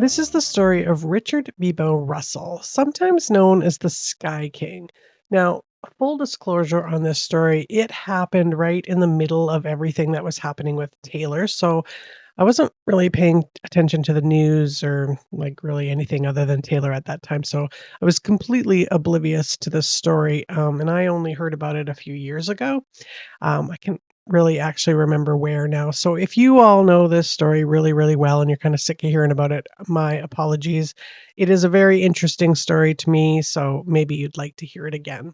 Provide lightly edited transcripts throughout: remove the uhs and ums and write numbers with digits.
This is the story of Richard Bebo Russell, sometimes known as the Sky King. Now, full disclosure on this story, it happened right in the middle of everything that was happening with Taylor. So I wasn't really paying attention to the news or like really anything other than Taylor at that time. So I was completely oblivious to this story. And I only heard about it a few years ago. I can really actually remember where now. So if you all know this story really, really well and you're kind of sick of hearing about it, my apologies. It is a very interesting story to me, so maybe you'd like to hear it again.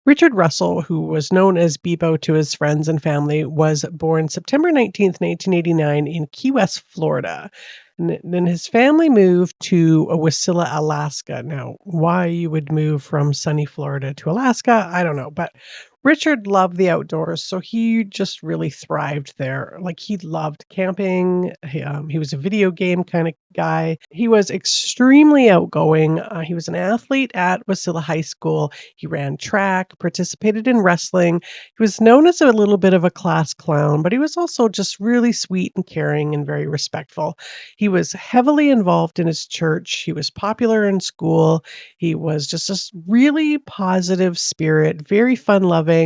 Richard Russell, who was known as Bebo to his friends and family, was born September 19th, 1989 in Key West, Florida. And then his family moved to Wasilla, Alaska. Now, why you would move from sunny Florida to Alaska, I don't know. But Richard loved the outdoors, so he just really thrived there. Like he loved camping. He was a video game kind of guy. He was extremely outgoing. He was an athlete at Wasilla High School. He ran track, participated in wrestling. He was known as a little bit of a class clown, but he was also just really sweet and caring and very respectful. He was heavily involved in his church. He was popular in school. He was just this really positive spirit, very fun loving.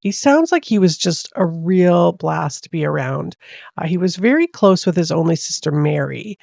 He sounds like he was just a real blast to be around. He was very close with his only sister, Mary.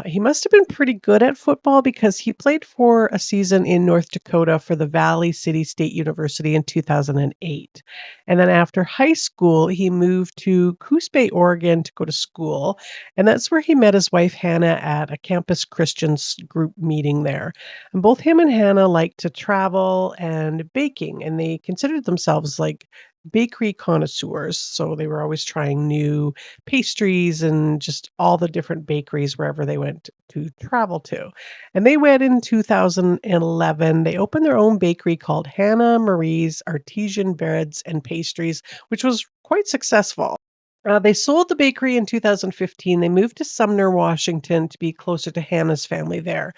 He must have been pretty good at football because he played for a season in North Dakota for the Valley City State University in 2008. And then after high school, he moved to Coos Bay, Oregon to go to school. And that's where he met his wife, Hannah, at a campus Christians group meeting there. And both him and Hannah liked to travel and baking, and they considered themselves like bakery connoisseurs. So they were always trying new pastries and just all the different bakeries wherever they went to travel to. And they went in 2011. They opened their own bakery called Hannah Marie's Artesian Breads and Pastries, which was quite successful. They sold the bakery in 2015. They moved to Sumner, Washington to be closer to Hannah's family there.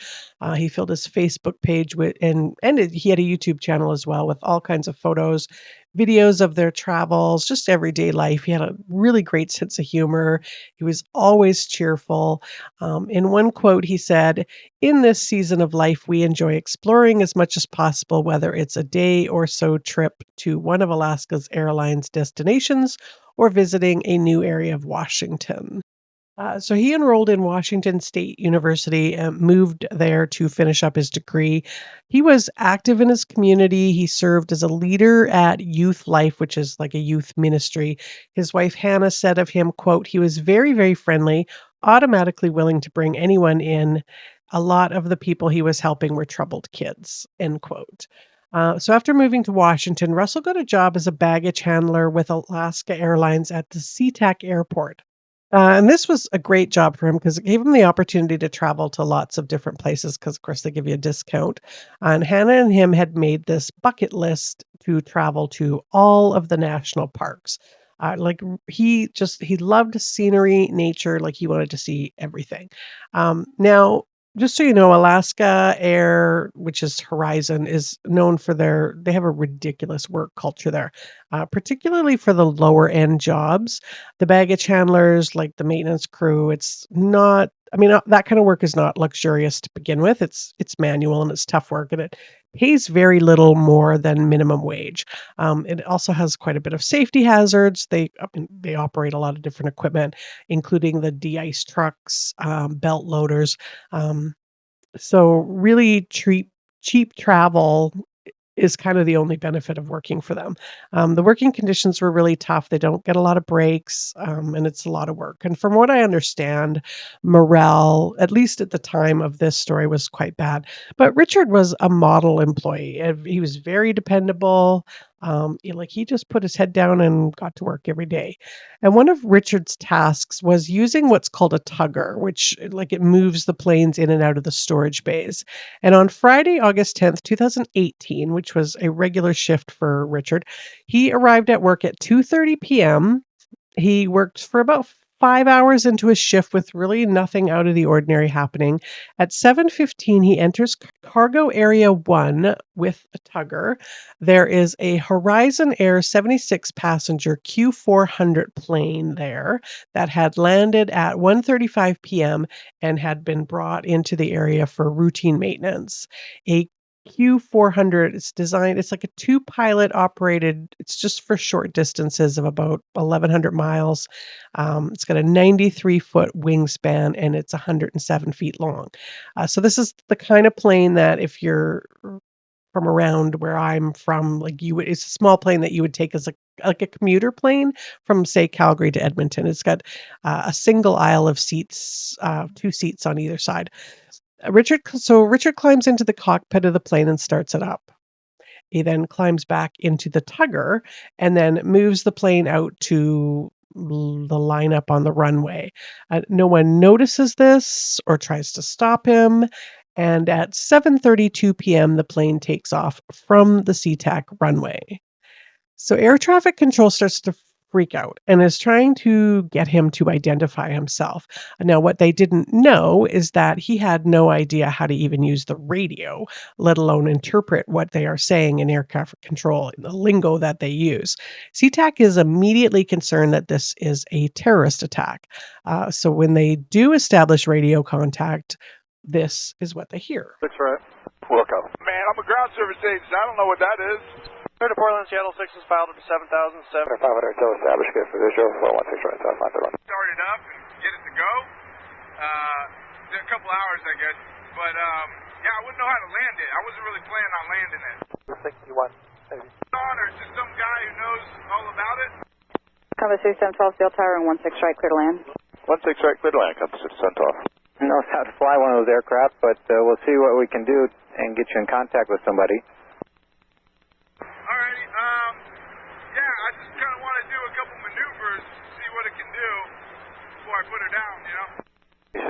He filled his Facebook page with, he had a YouTube channel as well with all kinds of photos, videos of their travels, just everyday life. He had a really great sense of humor. He was always cheerful. In one quote, he said, "In this season of life, we enjoy exploring as much as possible, whether it's a day or so trip to one of Alaska's airlines destinations or visiting a new area of Washington." So he enrolled in Washington State University and moved there to finish up his degree. He was active in his community. He served as a leader at Youth Life, which is like a youth ministry. His wife Hannah said of him, quote, "He was very, very friendly, automatically willing to bring anyone in. A lot of the people he was helping were troubled kids," end quote. So after moving to Washington, Russell got a job as a baggage handler with Alaska Airlines at the SeaTac Airport. And this was a great job for him because it gave him the opportunity to travel to lots of different places because, of course, they give you a discount. And Hannah and him had made this bucket list to travel to all of the national parks. He loved scenery, nature, like he wanted to see everything. Now, just so you know, Alaska Air, which is Horizon, is known for they have a ridiculous work culture there, particularly for the lower end jobs. The baggage handlers, like the maintenance crew, it's not I mean, that kind of work is not luxurious to begin with. It's manual and it's tough work, and it pays very little more than minimum wage. It also has quite a bit of safety hazards. They operate a lot of different equipment, including the de-ice trucks, belt loaders. Um, so really cheap travel is kind of the only benefit of working for them. The working conditions were really tough. They don't get a lot of breaks, and it's a lot of work. And from what I understand, morale, at least at the time of this story, was quite bad. But Richard was a model employee. And he was very dependable. He just put his head down and got to work every day. And one of Richard's tasks was using what's called a tugger, which like it moves the planes in and out of the storage bays. And on Friday, August 10th, 2018, which was a regular shift for Richard, he arrived at work at 2:30 p.m. He worked for about 5 hours into his shift with really nothing out of the ordinary happening. At 7:15, he enters cargo area 1 with a tugger. There is a Horizon Air 76 passenger Q400 plane there that had landed at 1:35 p.m. and had been brought into the area for routine maintenance. A Q400 is designed it's like a two-pilot operated it's just for short distances of about 1,100 miles. It's got a 93-foot wingspan, and it's 107 feet long. So this is the kind of plane that if you're from around where I'm from, like, you would it's a small plane that you would take as a commuter plane from, say, Calgary to Edmonton. It's got, a single aisle of seats, 2 seats on either side. Richard climbs into the cockpit of the plane and starts it up. He then climbs back into the tugger and then moves the plane out to the lineup on the runway. No one notices this or tries to stop him. And at 7:32 p.m., the plane takes off from the SeaTac runway. So air traffic control starts to freak out and is trying to get him to identify himself. Now, what they didn't know is that he had no idea how to even use the radio, let alone interpret what they are saying in air traffic control, the lingo that they use. SeaTac is immediately concerned that this is a terrorist attack. So when they do establish radio contact, this is what they hear. That's right. Welcome. Man, I'm a ground service agent. I don't know what that is. Clear to Portland, Seattle 6 is filed up to 7,007. 500, so established, good for visual, 416 right, south, 531. Start it up and get it to go. A couple hours, I guess. But, yeah, I wouldn't know how to land it. I wasn't really planning on landing it. 61, maybe. Or is there some guy who knows all about it? Cover 6712, Steel Tower, and 16 right, clear to land. 16 right, clear to land, comes 6 off. Knows how to fly one of those aircraft, but we'll see what we can do and get you in contact with somebody. Alrighty, yeah, I just kind of want to do a couple maneuvers, see what it can do before I put her down, you know?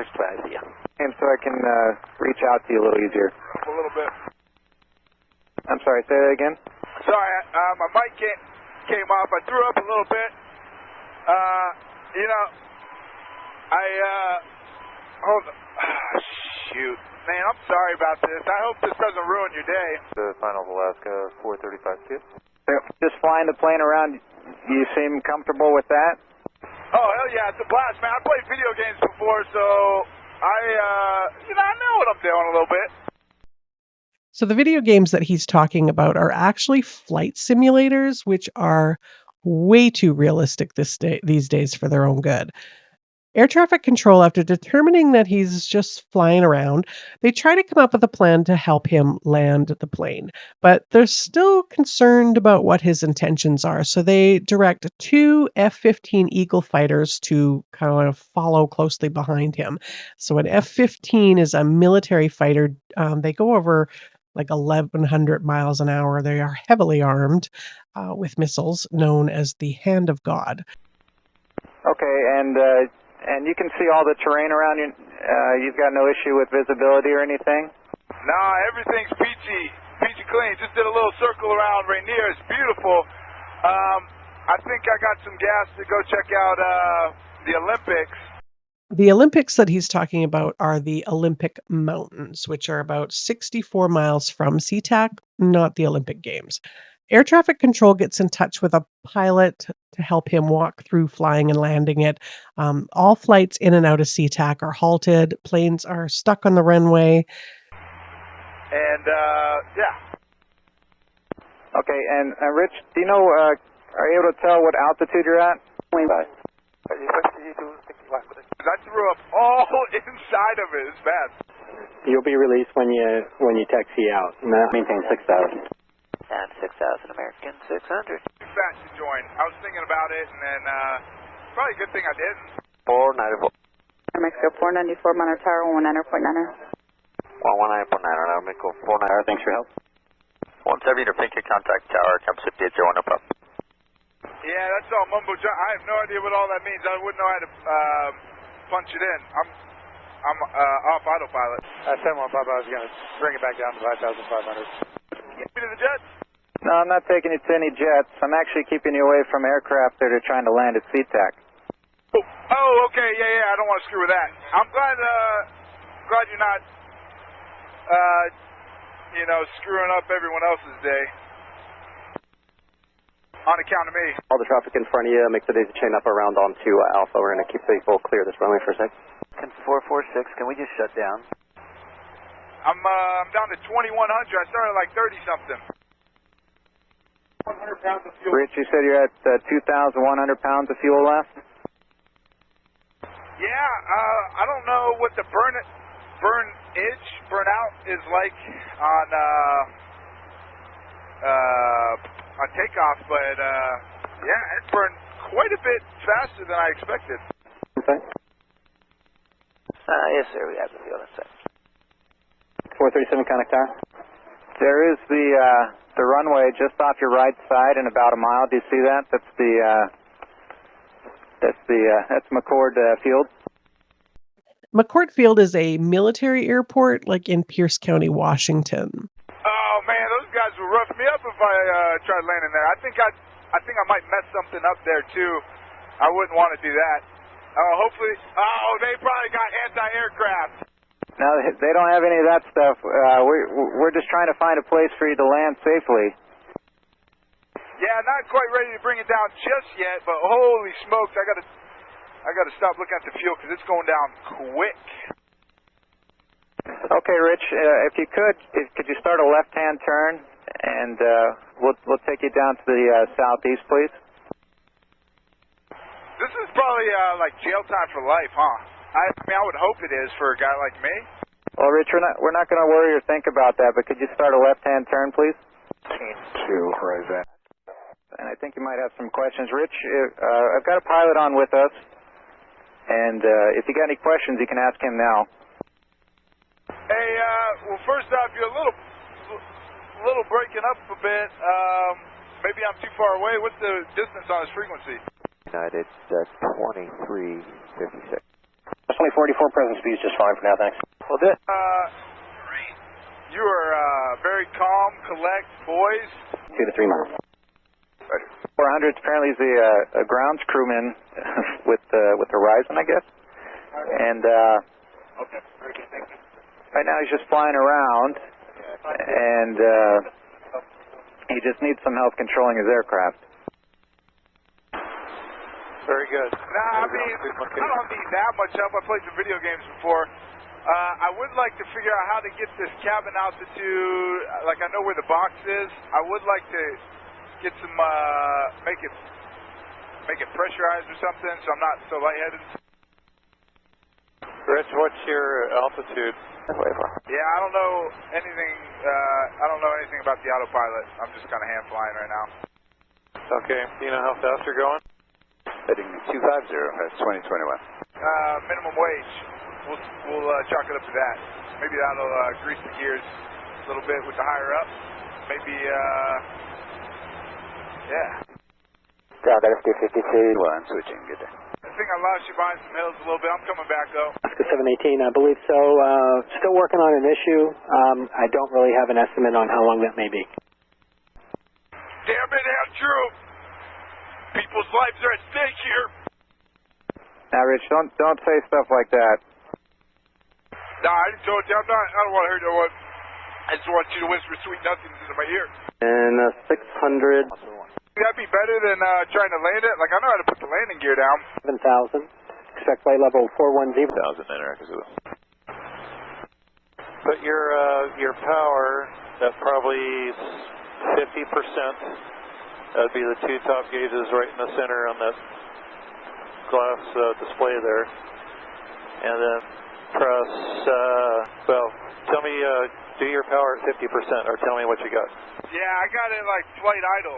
65, yeah. And so I can reach out to you a little easier. A little bit. I'm sorry, say that again? Sorry, my mic came off. I threw up a little bit. You know, hold on. Shoot. Man, I'm sorry about this. I hope this doesn't ruin your day. The final of Alaska, 435 2. Just flying the plane around, you seem comfortable with that? Oh, hell yeah, it's a blast, man. I played video games before, so I know what I'm doing a little bit. So the video games that he's talking about are actually flight simulators, which are way too realistic these days for their own good. Air traffic control, after determining that he's just flying around, they try to come up with a plan to help him land the plane. But they're still concerned about what his intentions are. So they direct 2 F-15 Eagle fighters to kind of follow closely behind him. So an F-15 is a military fighter. They go over like 1,100 miles an hour. They are heavily armed with missiles known as the Hand of God. Okay, and you can see all the terrain around you. You've got no issue with visibility or anything? Nah, everything's peachy clean. Just did a little circle around Rainier. It's beautiful. I think I got some gas to go check out the Olympics. The Olympics that he's talking about are the Olympic Mountains, which are about 64 miles from SeaTac, not the Olympic Games. Air traffic control gets in touch with a pilot to help him walk through flying and landing it. All flights in and out of SeaTac are halted. Planes are stuck on the runway. And, yeah. Okay, and Rich, do you know, are you able to tell what altitude you're at? I threw up all inside of it. It's bad. You'll be released when you taxi out. Maintain 6,000. And 6,000 American 600. Fat to join. I was thinking about it, and then probably a good thing I didn't. 494. Mexico 494, Monitor Tower, 119.9er. 119.9, Mexico 49. Thanks for your help. 170 to Pinky contact tower, come 5801, no problem. Yeah, that's all mumbo jumbo. I have no idea what all that means. I wouldn't know how to punch it in. I'm off autopilot. 1015, I was going to bring it back down to 5,500. Get me to the jets. No, I'm not taking you to any jets. I'm actually keeping you away from aircraft that are trying to land at SeaTac. Oh, okay, yeah, I don't want to screw with that. I'm glad you're not, screwing up everyone else's day. On account of me. All the traffic in front of you, make the daisy chain up around onto Alpha. We're going to keep the full clear this runway for a sec. 446, can we just shut down? I'm down to 2100. I started like 30-something. 100 pounds of fuel. Rich, you said you're at 2,100 pounds of fuel left? Yeah, I don't know what the burnout is like on takeoff, but yeah, it burned quite a bit faster than I expected. Okay. Yes, sir, we have the fuel inside. 437 contact tower. There is the runway just off your right side in about a mile. Do you see that? That's McCord Field. McCord Field is a military airport, like in Pierce County, Washington. Oh man, those guys would rough me up if I tried landing there. I think I might mess something up there too. I wouldn't want to do that. Hopefully, they probably got anti-aircraft. No, they don't have any of that stuff. We're just trying to find a place for you to land safely. Yeah, not quite ready to bring it down just yet, but holy smokes, I gotta stop looking at the fuel because it's going down quick. Okay, Rich, if you could you start a left-hand turn, and we'll take you down to the southeast, please. This is probably like jail time for life, huh? I mean, I would hope it is for a guy like me. Well, Rich, we're not going to worry or think about that, but could you start a left-hand turn, please? 2, right. And I think you might have some questions. Rich, I've got a pilot on with us, and if you got any questions, you can ask him now. Hey, well, first off, you're a little breaking up a bit. Maybe I'm too far away. What's the distance on this frequency? United, 2356. 2044, present speed is just fine for now, thanks. Well, this. You are very calm, collect, boys. 2 to 3 miles. 400 apparently is a grounds crewman with Horizon, I guess. And Okay. right now he's just flying around, and he just needs some help controlling his aircraft. Very good. Nah, I mean, I don't need that much help. I played some video games before. I would like to figure out how to get this cabin altitude. Like, I know where the box is. I would like to get some, make it pressurized or something, so I'm not so lightheaded. Rich, what's your altitude? Yeah, I don't know anything. I don't know anything about the autopilot. I'm just kind of hand flying right now. Okay. Do you know how fast you're going? Heading 250, that's 2021. Minimum wage. We'll chalk it up to that. Maybe that'll grease the gears a little bit with the higher up. Maybe, yeah. That is 252. Well, I'm switching, good day. I think I lost you behind some hills a little bit. I'm coming back though. Alaska 718, I believe so. Still working on an issue. I don't really have an estimate on how long that may be. Damn it, Andrew! People's lives are at stake here. Now, Rich, don't say stuff like that. Nah, I didn't told you. I don't want to hear that one. I just want you to whisper sweet nothings into my ear. And 600. That'd be better than trying to land it. Like, I know how to put the landing gear down. 7,000. Expect flight level 410. 1,000 American Zulu. But your power, that's probably 50%. That'd be the two top gauges right in the center on that glass display there. And then press, tell me, do your power at 50% or tell me what you got. Yeah, I got it like flight idle.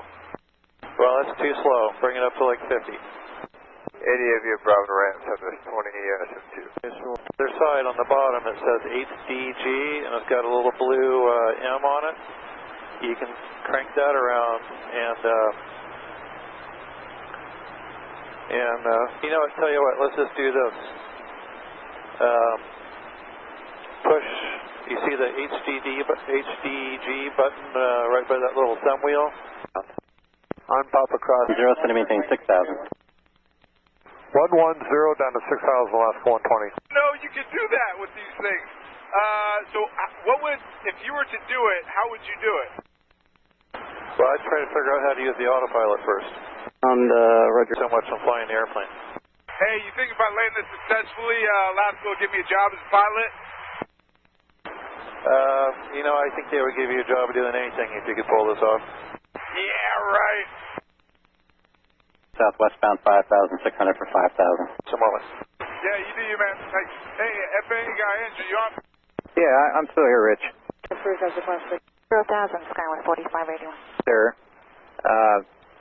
Well, that's too slow. Bring it up to like 50. 80 of you, Bravo Rams, have this 20 SM2. Other side on the bottom it says HDG and it's got a little blue M on it. You can crank that around and you know what, tell you what, let's just do this. Push, you see the HDG button right by that little thumb wheel? On pop across. 0 maintain 6,000. 110 down to 6 miles, Alaska 120. No, you can do that with these things. What would, if you were to do it, how would you do it? Well, I'd try to figure out how to use the autopilot first. Roger. So much on flying the airplane. Hey, you think if I land this successfully, Alaska will give me a job as a pilot? You know, I think they would give you a job of doing anything if you could pull this off. Yeah, right. Southwestbound 5,600 for 5,000. Some moment. Yeah, you do, man. Thanks. Hey, FAA guy, Andrew, you on? Yeah, I'm still here, Rich. 0,000, Skyway 4581. Sir,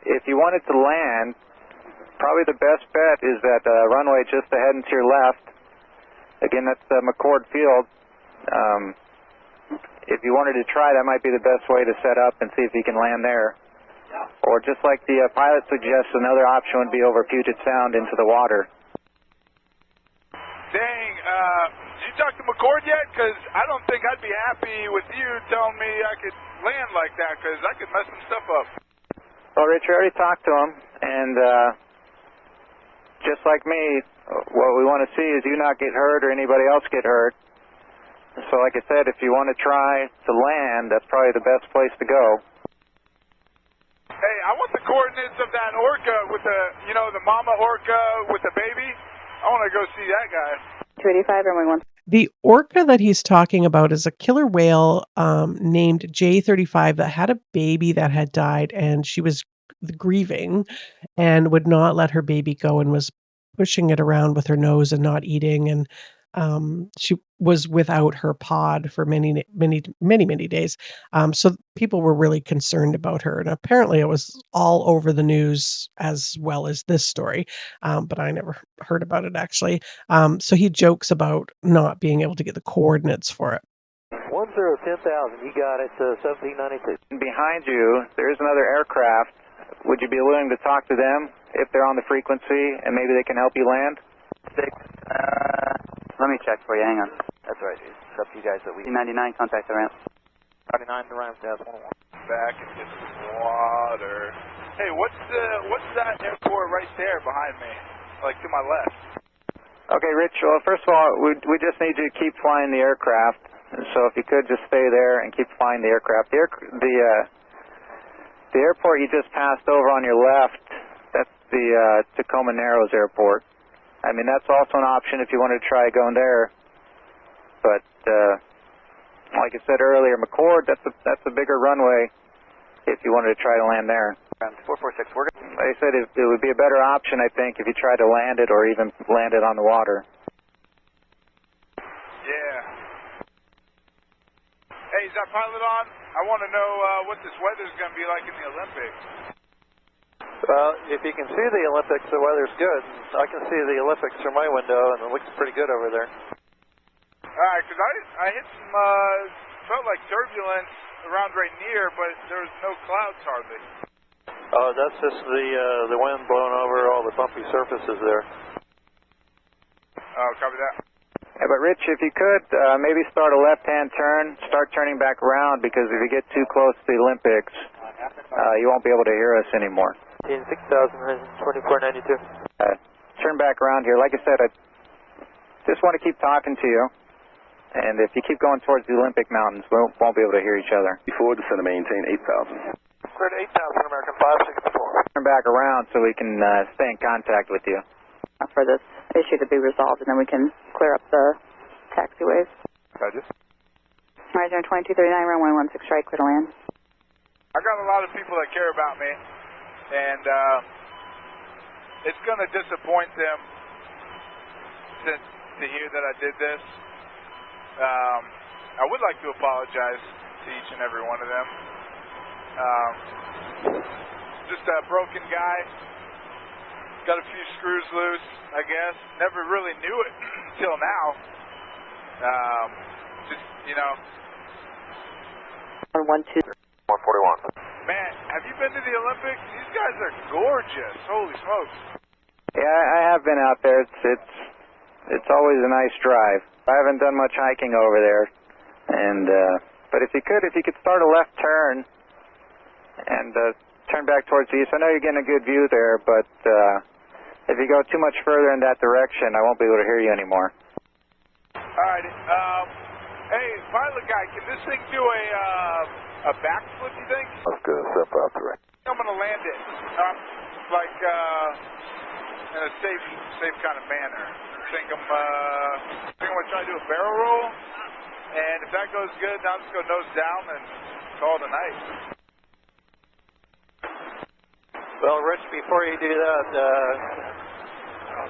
if you wanted to land, probably the best bet is that runway just ahead and to your left. Again, that's McCord Field. If you wanted to try, that might be the best way to set up and see if you can land there. Or just like the pilot suggests, another option would be over Puget Sound into the water. Dang, did you talk to McCord yet? Because I don't think I'd be happy with you telling me I could land like that, because I could mess some stuff up. Well, Rich, I already talked to him, and just like me, what we want to see is you not get hurt or anybody else get hurt. So like I said, if you want to try to land, that's probably the best place to go. Hey, I want the coordinates of that orca with the, you know, the mama orca with the baby. I want to go see that guy. 285, runway 1. The orca that he's talking about is a killer whale named J35 that had a baby that had died, and she was grieving and would not let her baby go and was pushing it around with her nose and not eating. And she was without her pod for many days. So people were really concerned about her. And apparently it was all over the news as well as this story. But I never heard about it actually. So he jokes about not being able to get the coordinates for it. 10,000, you got it, 1792. Behind you, there is another aircraft. Would you be willing to talk to them if they're on the frequency and maybe they can help you land? 6, let me check for you, hang on. That's right, it's up to you guys that we... 99, contact the ramp. 99, the ramp, yes, 101. Back and get some water. Hey, what's that airport right there behind me? Like to my left. Okay, Rich, well, first of all, we just need you to keep flying the aircraft. So if you could just stay there and keep flying the aircraft. The airport you just passed over on your left, that's the Tacoma Narrows Airport. I mean, that's also an option if you wanted to try going there. But like I said earlier, McCord, that's a bigger runway if you wanted to try to land there. 446, we're good. Like I said, it would be a better option, I think, if you tried to land it or even land it on the water. Yeah. Hey, is that pilot on? I want to know what this weather's going to be like in the Olympics. Well, if you can see the Olympics, the weather's good. I can see the Olympics through my window, and it looks pretty good over there. All right, because I hit some, felt like turbulence around right near, but there was no clouds hardly. Oh, that's just the wind blowing over all the bumpy surfaces there. Oh, copy that. Yeah, but Rich, if you could, maybe start a left-hand turn, start turning back around, because if you get too close to the Olympics, you won't be able to hear us anymore. 6,000, 2492. Turn back around here. Like I said, I just want to keep talking to you, and if you keep going towards the Olympic Mountains, we won't be able to hear each other. Before descend to maintain 8,000. Clear to 8,000, American 564. Turn back around so we can stay in contact with you. For this issue to be resolved, and then we can clear up the taxiways. Roger. Horizon 2239, runway 16 right, clear to land. I got a lot of people that care about me, and it's going to disappoint them to hear that I did this. I would like to apologize to each and every one of them. Just a broken guy. Got a few screws loose, I guess. Never really knew it until now. Just, you know. 112. 141. Man, have you been to the Olympics? These guys are gorgeous. Holy smokes. Yeah, I have been out there. It's always a nice drive. I haven't done much hiking over there, and but if you could start a left turn and turn back towards the east. I know you're getting a good view there, but If you go too much further in that direction, I won't be able to hear you anymore. Alright, hey, pilot guy, can this thing do a backflip, you think? Let's go step out the right. I'm gonna land it, in a safe kind of manner. I think I'm gonna try to do a barrel roll, and if that goes good, now I'm just gonna nose down and call it a night. Well, Rich, before you do that,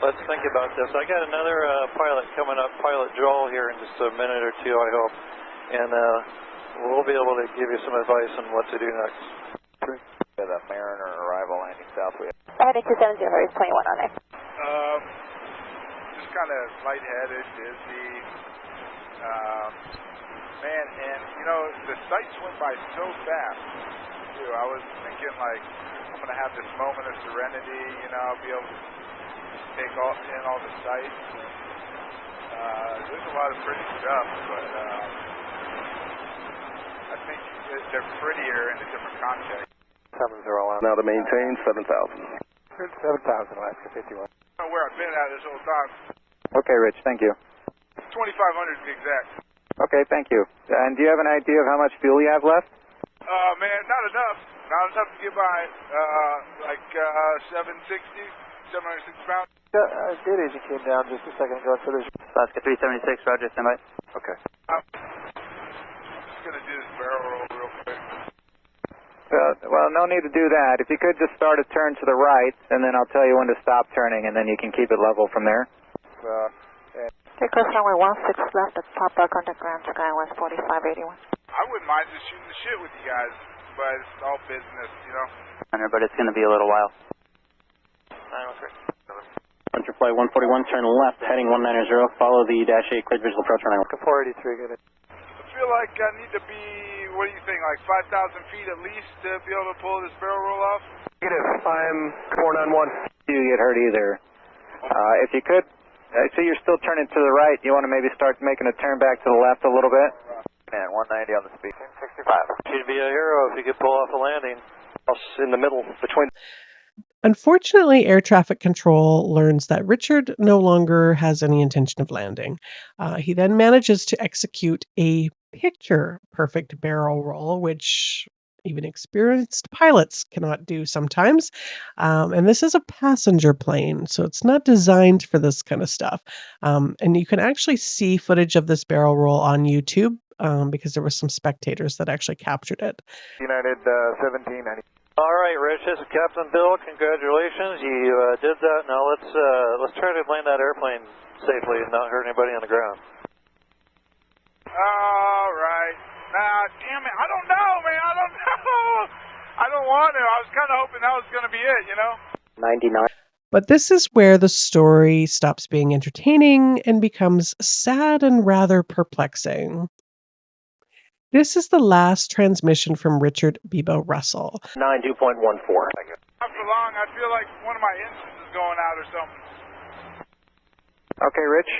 let's think about this. I got another pilot coming up, Pilot Joel, here in just a minute or two, I hope. And we'll be able to give you some advice on what to do next. The Mariner arrival landing southwest. Heading 270, is 21 on there. Just kind of lightheaded, dizzy. Man, and you know, the sights went by so fast, too. I was thinking, like, I'm going to have this moment of serenity, you know, I'll be able to take in all the sights. There's a lot of pretty stuff, but I think they're prettier in a different context. 70 now to maintain 7,000. 7,000, Alaska 51. I don't know where I've been at this whole time. Okay, Rich, thank you. 2,500 to be exact. Okay, thank you. And do you have an idea of how much fuel you have left? Man, not enough. Not enough to get by. Like 760 pounds. Data agent came down just a second ago, so there's Alaska 376, roger, standby. Okay. I'm just going to do this barrel roll real quick. Well, no need to do that. If you could just start a turn to the right, and then I'll tell you when to stop turning, and then you can keep it level from there. Take course runway 16 left at pop back on the ground, Skywest 4581. I wouldn't mind just shooting the shit with you guys, but it's all business, you know? But it's going to be a little while. 903. Enter flight 141, turn left, heading 190, follow the -8, cleared visual approach runway. 483, good. I feel like I need to be, what do you think, like 5,000 feet at least to be able to pull this barrel roll off? Negative. I'm 491. You get hurt either. If you could, so you're still turning to the right. You want to maybe start making a turn back to the left a little bit? And 190 on the speed. 65. You'd be a hero if you could pull off a landing. In the middle between. Unfortunately, air traffic control learns that Richard no longer has any intention of landing. He then manages to execute a picture-perfect barrel roll, which even experienced pilots cannot do sometimes. And this is a passenger plane, so it's not designed for this kind of stuff. And you can actually see footage of this barrel roll on YouTube because there were some spectators that actually captured it. United 1790. All right, Rich, this is Captain Bill. Congratulations, you did that. Now let's try to land that airplane safely and not hurt anybody on the ground. All right. Nah, damn it. I don't know, man. I don't know. I don't want to. I was kind of hoping that was going to be it, you know? 99. But this is where the story stops being entertaining and becomes sad and rather perplexing. This is the last transmission from Richard Bebo Russell. 92.14. Not for long. I feel like one of my engines is going out or something. Okay, Rich,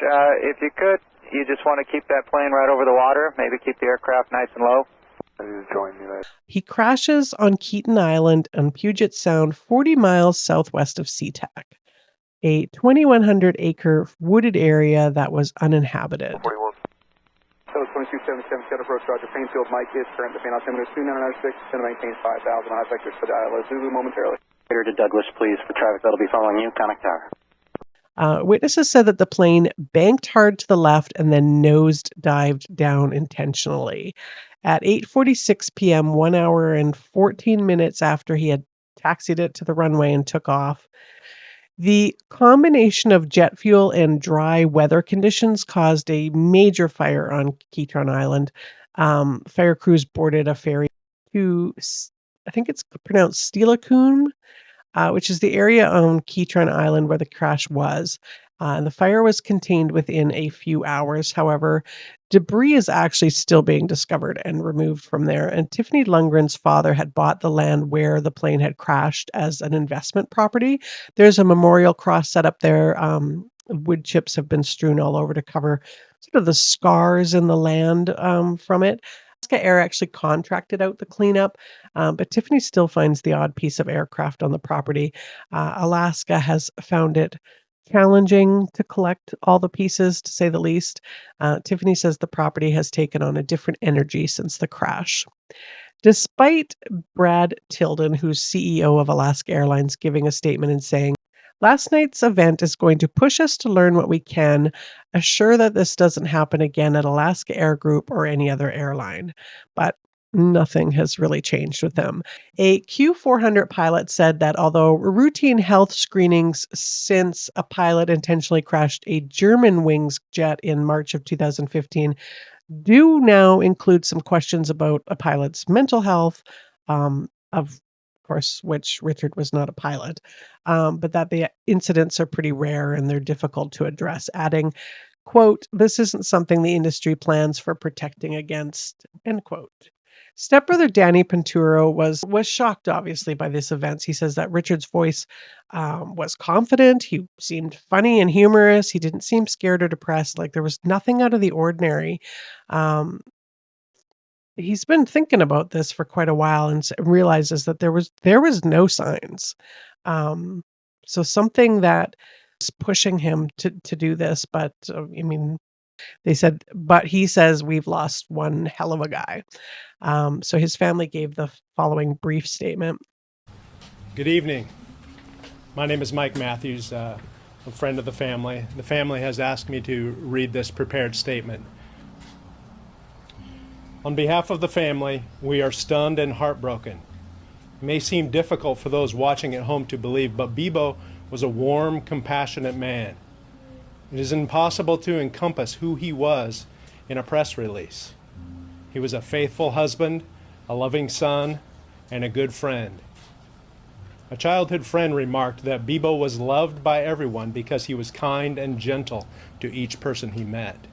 if you could, you just want to keep that plane right over the water, maybe keep the aircraft nice and low. He crashes on Keaton Island on Puget Sound, 40 miles southwest of SeaTac, a 2,100-acre wooded area that was uninhabited. 2277 Seattle approach, Roger. Painfield, Mike is current. The fan altimeter is 2996, going to maintain 5,000 high vectors for the ILS Zulu momentarily. Later to Douglas, please, for traffic that'll be following you, Conic Tower. Witnesses said that the plane banked hard to the left and then nose-dived down intentionally. At 8:46 p.m., 1 hour and 14 minutes after he had taxied it to the runway and took off, the combination of jet fuel and dry weather conditions caused a major fire on Keaton Island. Fire crews boarded a ferry to, I think it's pronounced Steilacoom, which is the area on Keaton Island where the crash was. And the fire was contained within a few hours. However, debris is actually still being discovered and removed from there. And Tiffany Lundgren's father had bought the land where the plane had crashed as an investment property. There's a memorial cross set up there. Wood chips have been strewn all over to cover sort of the scars in the land from it. Alaska Air actually contracted out the cleanup, but Tiffany still finds the odd piece of aircraft on the property. Alaska has found it challenging to collect all the pieces, to say the least. Tiffany says the property has taken on a different energy since the crash. Despite Brad Tilden, who's CEO of Alaska Airlines, giving a statement and saying, "Last night's event is going to push us to learn what we can, assure that this doesn't happen again at Alaska Air Group or any other airline." But nothing has really changed with them. A Q400 pilot said that although routine health screenings since a pilot intentionally crashed a Germanwings jet in March of 2015 do now include some questions about a pilot's mental health, of course, which Richard was not a pilot, but that the incidents are pretty rare and they're difficult to address, adding, quote, "This isn't something the industry plans for protecting against," end quote. Stepbrother Danny Pinturo was shocked, obviously, by this event. He says that Richard's voice was confident. He seemed funny and humorous. He didn't seem scared or depressed. Like there was nothing out of the ordinary. Um, he's been thinking about this for quite a while and realizes that there was no signs. Um, so something that is pushing him to do this, but I mean, but he says we've lost one hell of a guy. So his family gave the following brief statement. Good evening. My name is Mike Matthews, a friend of the family. The family has asked me to read this prepared statement. On behalf of the family, we are stunned and heartbroken. It may seem difficult for those watching at home to believe, but Beebo was a warm, compassionate man. It is impossible to encompass who he was in a press release. He was a faithful husband, a loving son, and a good friend. A childhood friend remarked that Beebo was loved by everyone because he was kind and gentle to each person he met.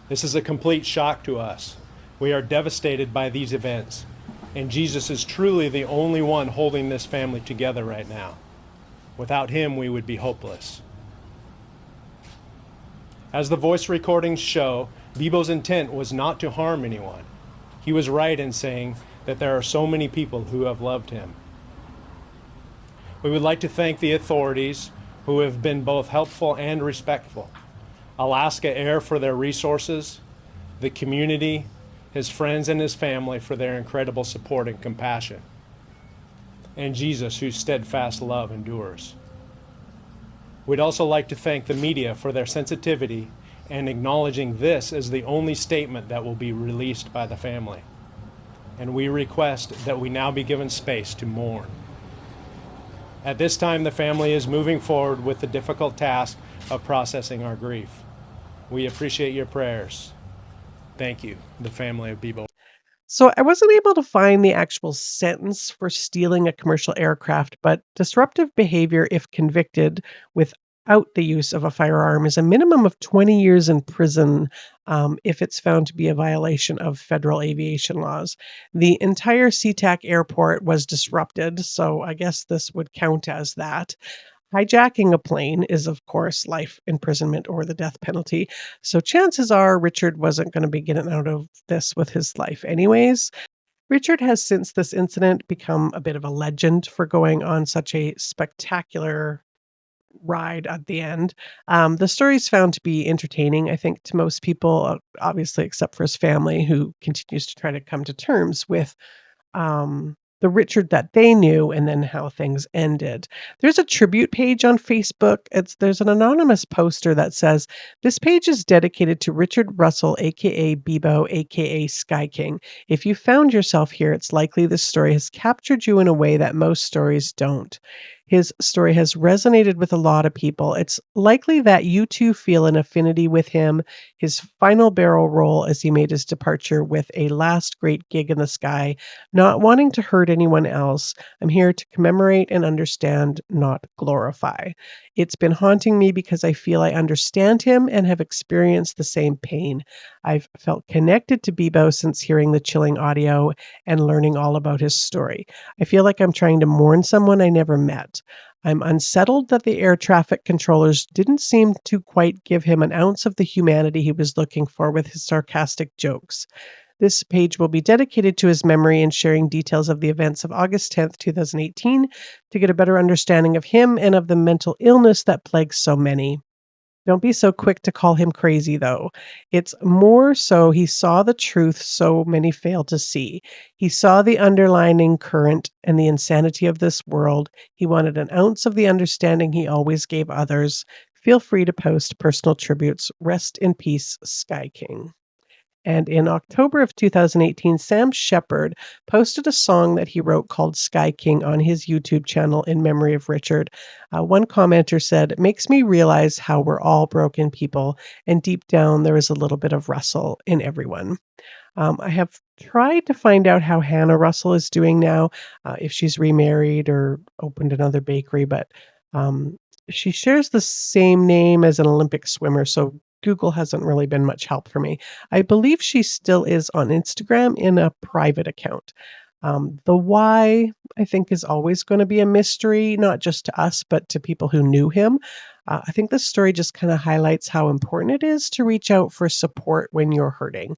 This is a complete shock to us. We are devastated by these events, and Jesus is truly the only one holding this family together right now. Without him, we would be hopeless. As the voice recordings show, Beebo's intent was not to harm anyone. He was right in saying that there are so many people who have loved him. We would like to thank the authorities who have been both helpful and respectful, Alaska Air for their resources, the community, his friends and his family for their incredible support and compassion, and Jesus, whose steadfast love endures. We'd also like to thank the media for their sensitivity and acknowledging this as the only statement that will be released by the family. And we request that we now be given space to mourn. At this time, the family is moving forward with the difficult task of processing our grief. We appreciate your prayers. Thank you, the family of Beebo. So I wasn't able to find the actual sentence for stealing a commercial aircraft, but disruptive behavior, if convicted without the use of a firearm, is a minimum of 20 years in prison if it's found to be a violation of federal aviation laws. The entire SeaTac airport was disrupted, so I guess this would count as that. Hijacking a plane is, of course, life imprisonment or the death penalty. So chances are Richard wasn't going to be getting out of this with his life anyways. Richard has since this incident become a bit of a legend for going on such a spectacular ride at the end. The story is found to be entertaining, I think, to most people, obviously, except for his family, who continues to try to come to terms with the Richard that they knew and then how things ended. There's a tribute page on Facebook. There's an anonymous poster that says, "This page is dedicated to Richard Russell, aka Beebo, aka Sky King. If you found yourself here, it's likely this story has captured you in a way that most stories don't. His story has resonated with a lot of people. It's likely that you too feel an affinity with him, his final barrel roll as he made his departure with a last great gig in the sky, not wanting to hurt anyone else. I'm here to commemorate and understand, not glorify. It's been haunting me because I feel I understand him and have experienced the same pain. I've felt connected to Beebo since hearing the chilling audio and learning all about his story. I feel like I'm trying to mourn someone I never met. I'm unsettled that the air traffic controllers didn't seem to quite give him an ounce of the humanity he was looking for with his sarcastic jokes. This page will be dedicated to his memory and sharing details of the events of August 10th, 2018 to get a better understanding of him and of the mental illness that plagues so many. Don't be so quick to call him crazy, though. It's more so he saw the truth so many fail to see. He saw the underlying current and the insanity of this world. He wanted an ounce of the understanding he always gave others. Feel free to post personal tributes. Rest in peace, Sky King. And in October of 2018, Sam Shepard posted a song that he wrote called Sky King on his YouTube channel in memory of Richard. One commenter said, "It makes me realize how we're all broken people, and deep down there is a little bit of Russell in everyone." I have tried to find out how Hannah Russell is doing now, if she's remarried or opened another bakery, but um, she shares the same name as an Olympic swimmer, so Google hasn't really been much help for me. I believe she still is on Instagram in a private account. The why, I think, is always going to be a mystery, not just to us, but to people who knew him. I think this story just kind of highlights how important it is to reach out for support when you're hurting.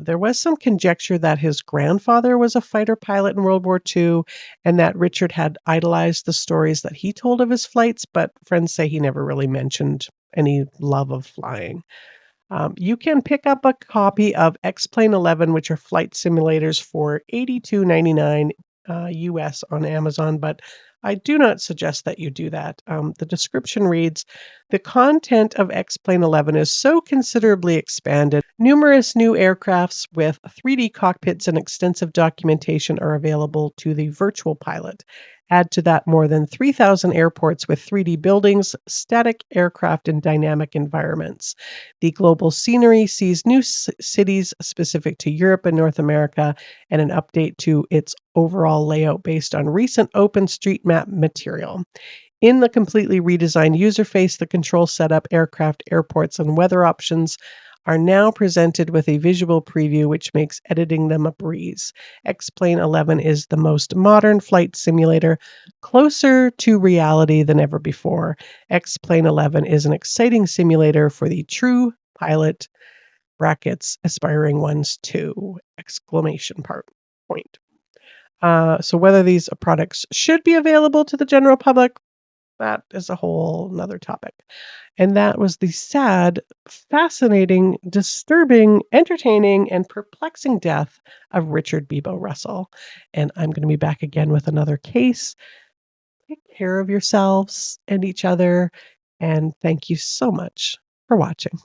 There was some conjecture that his grandfather was a fighter pilot in World War II and that Richard had idolized the stories that he told of his flights, but friends say he never really mentioned any love of flying. You can pick up a copy of X-Plane 11, which are flight simulators, for $82.99 US on Amazon, but I do not suggest that you do that. The description reads, "The content of X-Plane 11 is so considerably expanded. Numerous new aircrafts with 3D cockpits and extensive documentation are available to the virtual pilot. Add to that more than 3,000 airports with 3D buildings, static aircraft, and dynamic environments. The global scenery sees new cities specific to Europe and North America, and an update to its overall layout based on recent OpenStreetMap material. In the completely redesigned user face, the control setup, aircraft, airports, and weather options are now presented with a visual preview, which makes editing them a breeze. X-Plane 11 is the most modern flight simulator, closer to reality than ever before. X-Plane 11 is an exciting simulator for the true pilot, brackets, aspiring ones too, exclamation point. So whether these products should be available to the general public, that is a whole nother topic. And that was the sad, fascinating, disturbing, entertaining, and perplexing death of Richard Beebo Russell. And I'm going to be back again with another case. Take care of yourselves and each other. And thank you so much for watching.